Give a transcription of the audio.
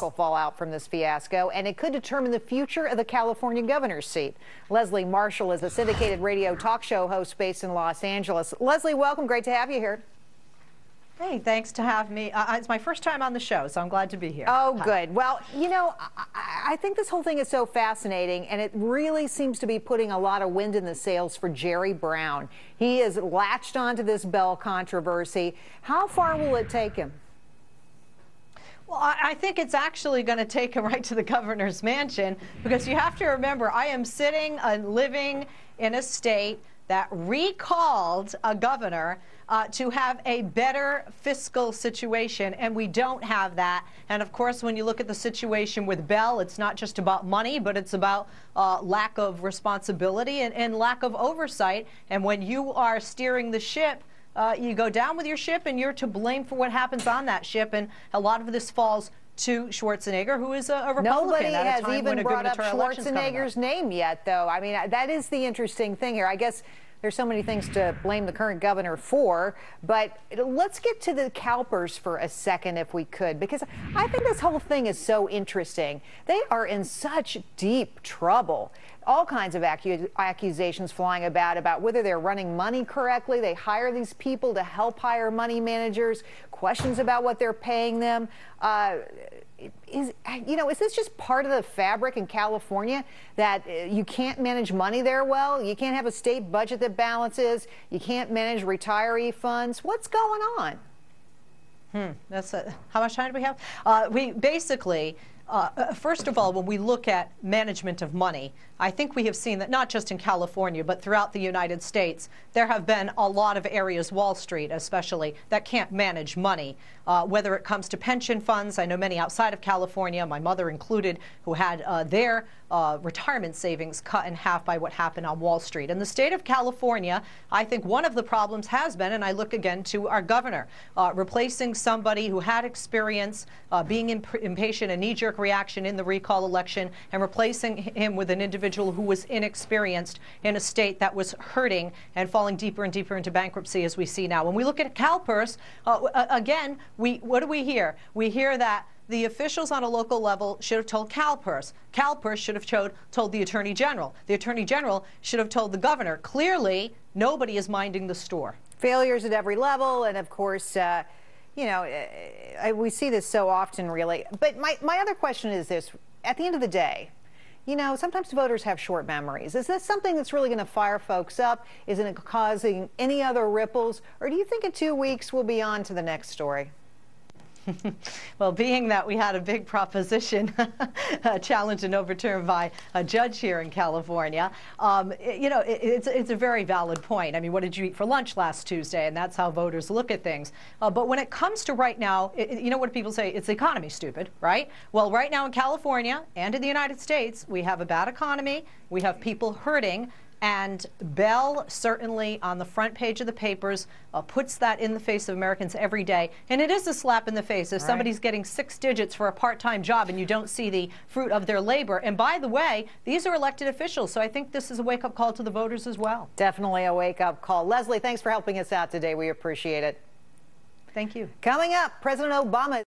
political fallout from this fiasco, and it could determine the future of the California governor's seat. Leslie Marshall is a syndicated radio talk show host based in Los Angeles. Leslie, welcome. Great to have you here. Hey, thanks to have me. It's my first time on the show, so I'm glad to be here. Oh, good. Well, you know, I think this whole thing is so fascinating, and it really seems to be putting a lot of wind in the sails for Jerry Brown. He is latched onto this Bell controversy. How far will it take him? Well, I think it's actually going to take him right to the governor's mansion, because you have to remember, I am sitting and living in a state that recalled a governor to have a better fiscal situation, and we don't have that. And of course, when you look at the situation with Bell, it's not just about money, but it's about lack of responsibility and lack of oversight. And when you are steering the ship, you go down with your ship, and you're to blame for what happens on that ship. And a lot of this falls to Schwarzenegger, who is a Republican. Nobody at a has time even when brought up Schwarzenegger's name yet, though. I mean, that is the interesting thing here. I guess there's so many things to blame the current governor for, but let's get to the CalPERS for a second, if we could, because I think this whole thing is so interesting. They are in such deep trouble. All kinds of accusations flying about whether they're running money correctly. They hire these people to help hire money managers, questions about what they're paying them. Is this just part of the fabric in California, that you can't manage money there well? You can't have a state budget that balances. You can't manage retiree funds. What's going on? How much time do we have? We basically, first of all, when we look at management of money, I think we have seen that not just in California, but throughout the United States, there have been a lot of areas, Wall Street especially, that can't manage money. Whether it comes to pension funds, I know many outside of California, my mother included, who had their retirement savings cut in half by what happened on Wall Street. In the state of California, I think one of the problems has been, and I look again to our governor, replacing somebody who had experience, being impatient, a knee-jerk reaction in the recall election, and replacing him with an individual who was inexperienced in a state that was hurting and falling deeper and deeper into bankruptcy, as we see now. When we look at CalPERS, again, what do we hear? We hear that the officials on a local level should have told CalPERS. CalPERS should have told the Attorney General. The Attorney General should have told the governor. Clearly, nobody is minding the store. Failures at every level, and of course, we see this so often, really. But my other question is this: at the end of the day, sometimes voters have short memories. Is this something that's really going to fire folks up? Isn't it causing any other ripples? Or do you think in 2 weeks we'll be on to the next story? Well, being that we had a big proposition challenged and overturned by a judge here in California, it's a very valid point. I mean, what did you eat for lunch last Tuesday? And that's how voters look at things. But when it comes to right now, you know what people say? It's the economy, stupid, right? Well, right now in California and in the United States, we have a bad economy. We have people hurting. And Bell, certainly on the front page of the papers, puts that in the face of Americans every day. And it is a slap in the face if somebody's getting 6 digits for a part-time job and you don't see the fruit of their labor. And by the way, these are elected officials, so I think this is a wake-up call to the voters as well. Definitely a wake-up call. Leslie, thanks for helping us out today. We appreciate it. Thank you. Coming up, President Obama